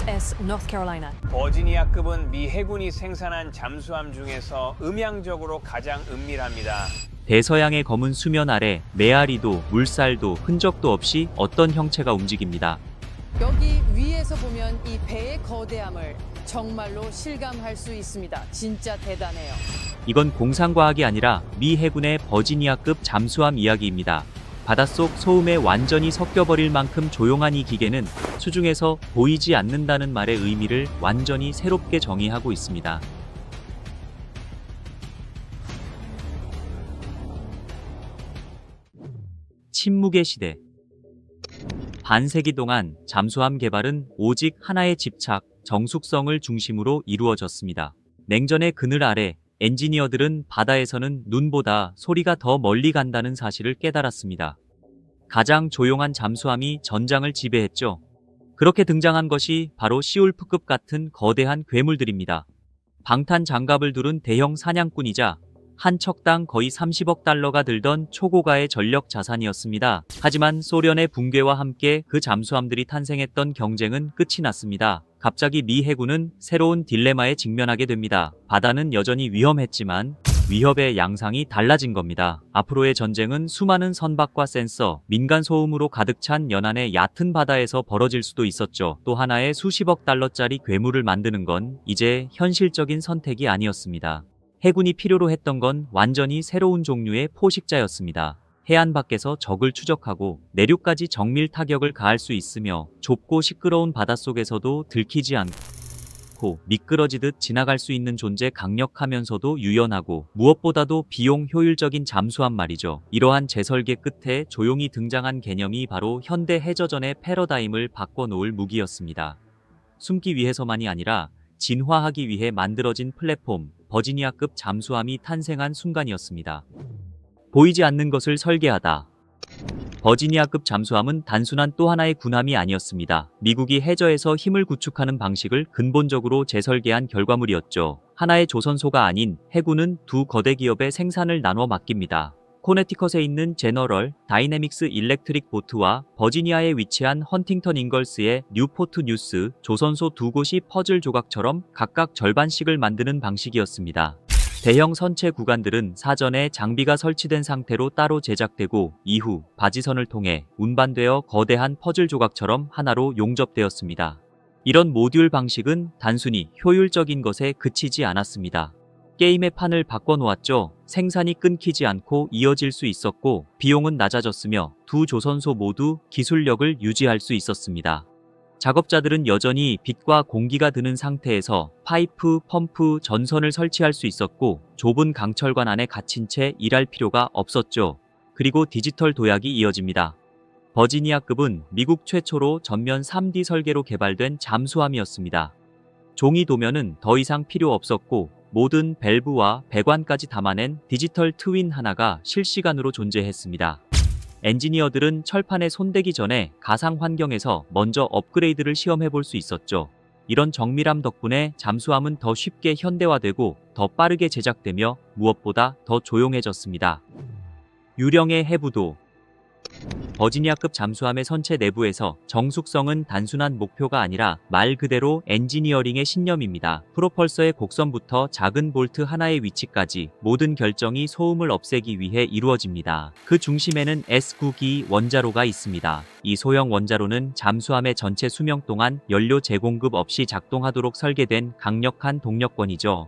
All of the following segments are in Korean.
USS North Carolina. 버지니아급은 미 해군이 생산한 잠수함 중에서 음향적으로 가장 은밀합니다. 대서양의 검은 수면 아래 메아리도 물살도 흔적도 없이 어떤 형체가 움직입니다. 여기 위에서 보면 이 배의 거대함을 정말로 실감할 수 있습니다. 진짜 대단해요. 이건 공상과학이 아니라 미 해군의 버지니아급 잠수함 이야기입니다. 바닷속 소음에 완전히 섞여버릴 만큼 조용한 이 기계는 수중에서 보이지 않는다는 말의 의미를 완전히 새롭게 정의하고 있습니다. 침묵의 시대. 반세기 동안 잠수함 개발은 오직 하나의 집착, 정숙성을 중심으로 이루어졌습니다. 냉전의 그늘 아래 엔지니어들은 바다에서는 눈보다 소리가 더 멀리 간다는 사실을 깨달았습니다. 가장 조용한 잠수함이 전장을 지배했죠. 그렇게 등장한 것이 바로 시울프급 같은 거대한 괴물들입니다. 방탄 장갑을 두른 대형 사냥꾼이자 한 척당 거의 30억 달러가 들던 초고가의 전력 자산이었습니다. 하지만 소련의 붕괴와 함께 그 잠수함들이 탄생했던 경쟁은 끝이 났습니다. 갑자기 미 해군은 새로운 딜레마에 직면하게 됩니다. 바다는 여전히 위험했지만 위협의 양상이 달라진 겁니다. 앞으로의 전쟁은 수많은 선박과 센서, 민간 소음으로 가득 찬 연안의 얕은 바다에서 벌어질 수도 있었죠. 또 하나의 수십억 달러짜리 괴물을 만드는 건 이제 현실적인 선택이 아니었습니다. 해군이 필요로 했던 건 완전히 새로운 종류의 포식자였습니다. 해안 밖에서 적을 추적하고 내륙까지 정밀 타격을 가할 수 있으며 좁고 시끄러운 바닷속에서도 들키지 않고 미끄러지듯 지나갈 수 있는 존재, 강력하면서도 유연하고 무엇보다도 비용 효율적인 잠수함 말이죠. 이러한 재설계 끝에 조용히 등장한 개념이 바로 현대 해저전의 패러다임을 바꿔놓을 무기였습니다. 숨기 위해서만이 아니라 진화하기 위해 만들어진 플랫폼, 버지니아급 잠수함이 탄생한 순간이었습니다. 보이지 않는 것을 설계하다. 버지니아급 잠수함은 단순한 또 하나의 군함이 아니었습니다. 미국이 해저에서 힘을 구축하는 방식을 근본적으로 재설계한 결과물이었죠. 하나의 조선소가 아닌 해군은 두 거대 기업의 생산을 나눠 맡깁니다. 코네티컷에 있는 제너럴 다이내믹스 일렉트릭 보트와 버지니아에 위치한 헌팅턴 잉걸스의 뉴포트 뉴스, 조선소 두 곳이 퍼즐 조각처럼 각각 절반씩을 만드는 방식이었습니다. 대형 선체 구간들은 사전에 장비가 설치된 상태로 따로 제작되고 이후 바지선을 통해 운반되어 거대한 퍼즐 조각처럼 하나로 용접되었습니다. 이런 모듈 방식은 단순히 효율적인 것에 그치지 않았습니다. 게임의 판을 바꿔놓았죠. 생산이 끊기지 않고 이어질 수 있었고 비용은 낮아졌으며 두 조선소 모두 기술력을 유지할 수 있었습니다. 작업자들은 여전히 빛과 공기가 드는 상태에서 파이프, 펌프, 전선을 설치할 수 있었고 좁은 강철관 안에 갇힌 채 일할 필요가 없었죠. 그리고 디지털 도약이 이어집니다. 버지니아급은 미국 최초로 전면 3D 설계로 개발된 잠수함이었습니다. 종이 도면은 더 이상 필요 없었고 모든 밸브와 배관까지 담아낸 디지털 트윈 하나가 실시간으로 존재했습니다. 엔지니어들은 철판에 손대기 전에 가상 환경에서 먼저 업그레이드를 시험해볼 수 있었죠. 이런 정밀함 덕분에 잠수함은 더 쉽게 현대화되고 더 빠르게 제작되며 무엇보다 더 조용해졌습니다. 유령의 해부도. 버지니아급 잠수함의 선체 내부에서 정숙성은 단순한 목표가 아니라 말 그대로 엔지니어링의 신념입니다. 프로펄서의 곡선부터 작은 볼트 하나의 위치까지 모든 결정이 소음을 없애기 위해 이루어집니다. 그 중심에는 S9기 원자로가 있습니다. 이 소형 원자로는 잠수함의 전체 수명 동안 연료 재공급 없이 작동하도록 설계된 강력한 동력권이죠.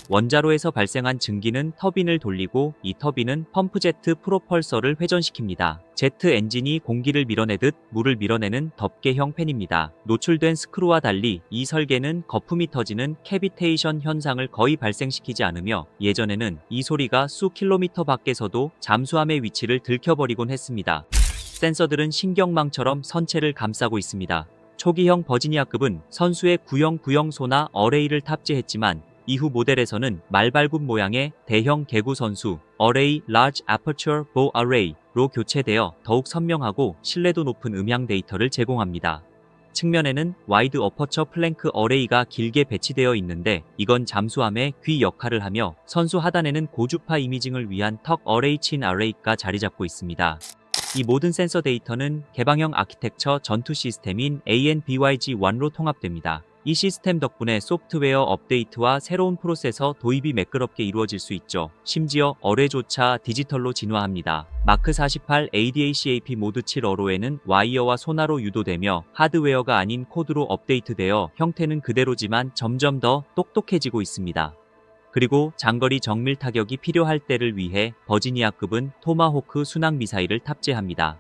원자로에서 발생한 증기는 터빈을 돌리고 이 터빈은 펌프제트 프로펄서를 회전시킵니다. 제트 엔진이 공기를 밀어내듯 물을 밀어내는 덮개형 팬입니다. 노출된 스크루와 달리 이 설계는 거품이 터지는 캐비테이션 현상을 거의 발생시키지 않으며 예전에는 이 소리가 수 킬로미터 밖에서도 잠수함의 위치를 들켜버리곤 했습니다. 센서들은 신경망처럼 선체를 감싸고 있습니다. 초기형 버지니아급은 선수의 구형 소나 어레이를 탑재했지만 이후 모델에서는 말발굽 모양의 대형 개구 선수 Array Large Aperture Bow Array로 교체되어 더욱 선명하고 신뢰도 높은 음향 데이터를 제공합니다. 측면에는 와이드 어퍼처 플랭크 어레이가 길게 배치되어 있는데 이건 잠수함의 귀 역할을 하며 선수 하단에는 고주파 이미징을 위한 턱 어레이 친 어레이가 자리 잡고 있습니다. 이 모든 센서 데이터는 개방형 아키텍처 전투 시스템인 ANBYG1로 통합됩니다. 이 시스템 덕분에 소프트웨어 업데이트와 새로운 프로세서 도입이 매끄럽게 이루어질 수 있죠. 심지어 어뢰조차 디지털로 진화합니다. 마크 48 ADACAP 모드 7 어로에는 와이어와 소나로 유도되며 하드웨어가 아닌 코드로 업데이트되어 형태는 그대로지만 점점 더 똑똑해지고 있습니다. 그리고 장거리 정밀 타격이 필요할 때를 위해 버지니아급은 토마호크 순항 미사일을 탑재합니다.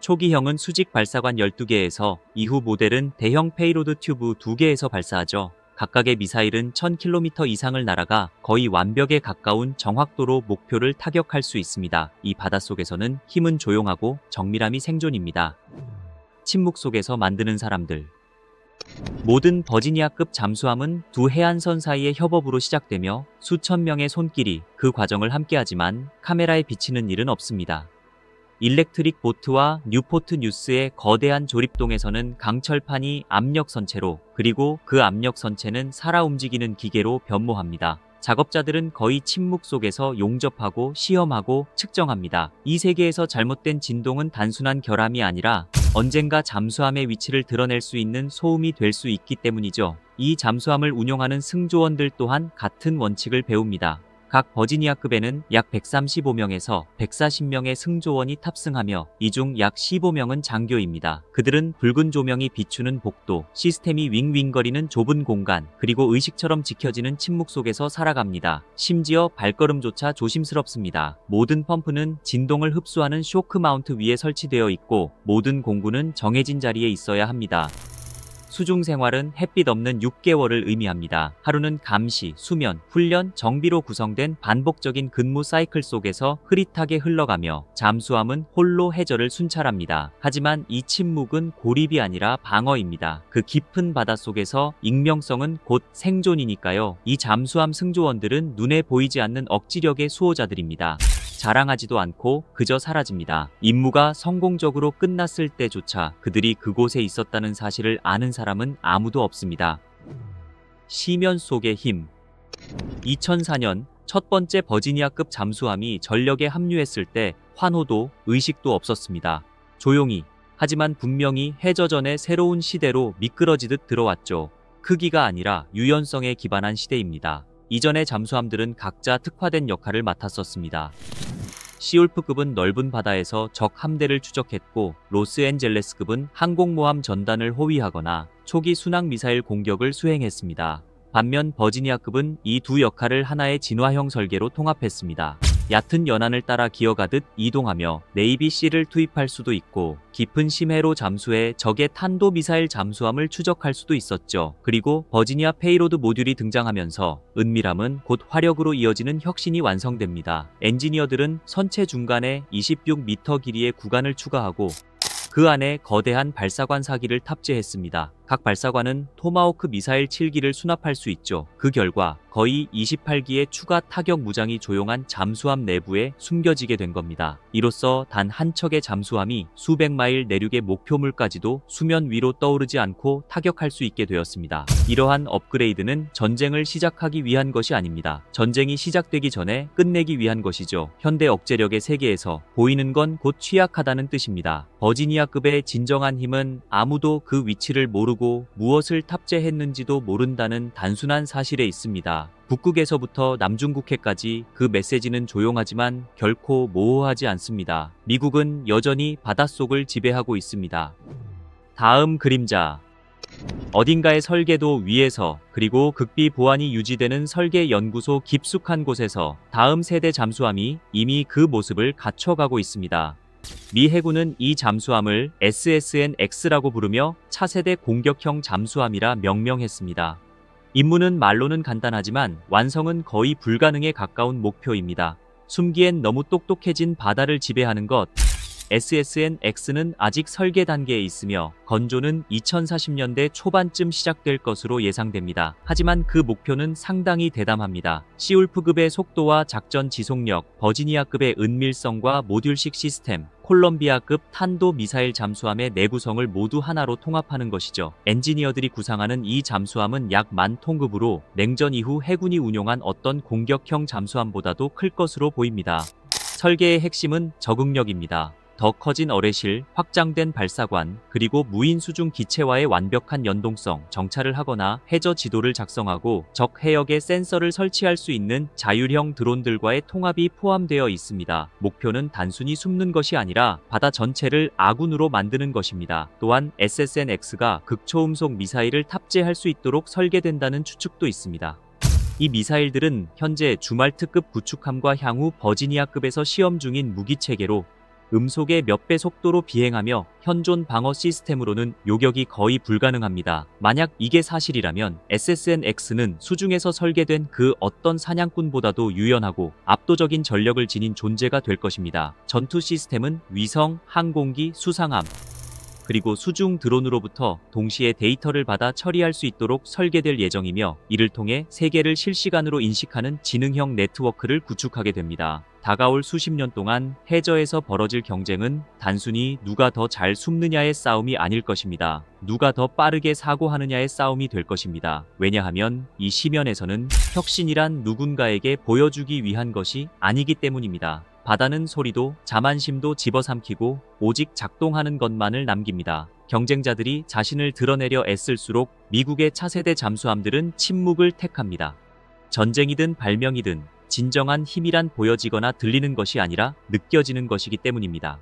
초기형은 수직 발사관 12개에서 이후 모델은 대형 페이로드 튜브 2개에서 발사하죠. 각각의 미사일은 1000km 이상을 날아가 거의 완벽에 가까운 정확도로 목표를 타격할 수 있습니다. 이 바닷속에서는 힘은 조용하고 정밀함이 생존입니다. 침묵 속에서 만드는 사람들. 모든 버지니아급 잠수함은 두 해안선 사이의 협업으로 시작되며 수천 명의 손길이 그 과정을 함께하지만 카메라에 비치는 일은 없습니다. 일렉트릭 보트와 뉴포트 뉴스의 거대한 조립동에서는 강철판이 압력 선체로 그리고 그 압력 선체는 살아 움직이는 기계로 변모합니다. 작업자들은 거의 침묵 속에서 용접하고 시험하고 측정합니다. 이 세계에서 잘못된 진동은 단순한 결함이 아니라 언젠가 잠수함의 위치를 드러낼 수 있는 소음이 될 수 있기 때문이죠. 이 잠수함을 운용하는 승조원들 또한 같은 원칙을 배웁니다. 각 버지니아급에는 약 135명에서 140명의 승조원이 탑승하며 이 중 약 15명은 장교입니다. 그들은 붉은 조명이 비추는 복도, 시스템이 윙윙거리는 좁은 공간, 그리고 의식처럼 지켜지는 침묵 속에서 살아갑니다. 심지어 발걸음조차 조심스럽습니다. 모든 펌프는 진동을 흡수하는 쇼크 마운트 위에 설치되어 있고 모든 공구는 정해진 자리에 있어야 합니다. 수중 생활은 햇빛 없는 6개월을 의미합니다. 하루는 감시, 수면, 훈련, 정비로 구성된 반복적인 근무 사이클 속에서 흐릿하게 흘러가며 잠수함은 홀로 해저를 순찰합니다. 하지만 이 침묵은 고립이 아니라 방어입니다. 그 깊은 바닷속에서 익명성은 곧 생존이니까요. 이 잠수함 승조원들은 눈에 보이지 않는 억지력의 수호자들입니다. 자랑하지도 않고 그저 사라집니다. 임무가 성공적으로 끝났을 때조차 그들이 그곳에 있었다는 사실을 아는 사람은 아무도 없습니다. 시면 속의 힘. 2004년 첫 번째 버지니아급 잠수함이 전력에 합류했을 때 환호도 의식도 없었습니다. 조용히, 하지만 분명히 해저전의 새로운 시대로 미끄러지듯 들어왔죠. 크기가 아니라 유연성에 기반한 시대입니다. 이전의 잠수함들은 각자 특화된 역할을 맡았었습니다. 시올프급은 넓은 바다에서 적 함대를 추적했고 로스앤젤레스급은 항공모함 전단을 호위하거나 초기 순항 미사일 공격을 수행했습니다. 반면 버지니아급은 이 두 역할을 하나의 진화형 설계로 통합했습니다. 얕은 연안을 따라 기어가듯 이동하며 네이비C를 투입할 수도 있고 깊은 심해로 잠수해 적의 탄도미사일 잠수함을 추적할 수도 있었죠. 그리고 버지니아 페이로드 모듈이 등장하면서 은밀함은 곧 화력으로 이어지는 혁신이 완성됩니다. 엔지니어들은 선체 중간에 26m 길이의 구간을 추가하고 그 안에 거대한 발사관 사기를 탑재했습니다. 각 발사관은 토마호크 미사일 7기를 수납할 수 있죠. 그 결과 거의 28기의 추가 타격 무장이 조용한 잠수함 내부에 숨겨지게 된 겁니다. 이로써 단 한 척의 잠수함이 수백 마일 내륙의 목표물까지도 수면 위로 떠오르지 않고 타격할 수 있게 되었습니다. 이러한 업그레이드는 전쟁을 시작하기 위한 것이 아닙니다. 전쟁이 시작되기 전에 끝내기 위한 것이죠. 현대 억제력의 세계에서 보이는 건 곧 취약하다는 뜻입니다. 버지니아급의 진정한 힘은 아무도 그 위치를 모르고 무엇을 탑재했는지도 모른다는 단순한 사실에 있습니다. 북극에서부터 남중국해까지 그 메시지는 조용하지만 결코 모호하지 않습니다. 미국은 여전히 바닷속을 지배하고 있습니다. 다음 그림자. 어딘가의 설계도 위에서 그리고 극비 보안이 유지되는 설계 연구소 깊숙한 곳에서 다음 세대 잠수함이 이미 그 모습을 갖춰가고 있습니다. 미 해군은 이 잠수함을 SSN-X라고 부르며 차세대 공격형 잠수함이라 명명했습니다. 임무는 말로는 간단하지만 완성은 거의 불가능에 가까운 목표입니다. 숨기엔 너무 똑똑해진 바다를 지배하는 것. SSN-X는 아직 설계 단계에 있으며 건조는 2040년대 초반쯤 시작될 것으로 예상됩니다. 하지만 그 목표는 상당히 대담합니다. 시울프급의 속도와 작전 지속력, 버지니아급의 은밀성과 모듈식 시스템, 콜럼비아급 탄도 미사일 잠수함의 내구성을 모두 하나로 통합하는 것이죠. 엔지니어들이 구상하는 이 잠수함은 약 10,000톤급으로 냉전 이후 해군이 운용한 어떤 공격형 잠수함보다도 클 것으로 보입니다. 설계의 핵심은 적응력입니다. 더 커진 어뢰실, 확장된 발사관, 그리고 무인 수중 기체와의 완벽한 연동성, 정찰을 하거나 해저 지도를 작성하고 적 해역에 센서를 설치할 수 있는 자율형 드론들과의 통합이 포함되어 있습니다. 목표는 단순히 숨는 것이 아니라 바다 전체를 아군으로 만드는 것입니다. 또한 SSN-X가 극초음속 미사일을 탑재할 수 있도록 설계된다는 추측도 있습니다. 이 미사일들은 현재 주말트급 구축함과 향후 버지니아급에서 시험 중인 무기체계로 음속의 몇 배 속도로 비행하며 현존 방어 시스템으로는 요격이 거의 불가능합니다. 만약 이게 사실이라면 SSN-X는 수중에서 설계된 그 어떤 사냥꾼보다도 유연하고 압도적인 전력을 지닌 존재가 될 것입니다. 전투 시스템은 위성, 항공기, 수상함, 그리고 수중 드론으로부터 동시에 데이터를 받아 처리할 수 있도록 설계될 예정이며 이를 통해 세계를 실시간으로 인식하는 지능형 네트워크를 구축하게 됩니다. 다가올 수십 년 동안 해저에서 벌어질 경쟁은 단순히 누가 더 잘 숨느냐의 싸움이 아닐 것입니다. 누가 더 빠르게 사고하느냐의 싸움이 될 것입니다. 왜냐하면 이 시면에서는 혁신이란 누군가에게 보여주기 위한 것이 아니기 때문입니다. 바다는 소리도 자만심도 집어삼키고 오직 작동하는 것만을 남깁니다. 경쟁자들이 자신을 드러내려 애쓸수록 미국의 차세대 잠수함들은 침묵을 택합니다. 전쟁이든 발명이든 진정한 힘이란 보여지거나 들리는 것이 아니라 느껴지는 것이기 때문입니다.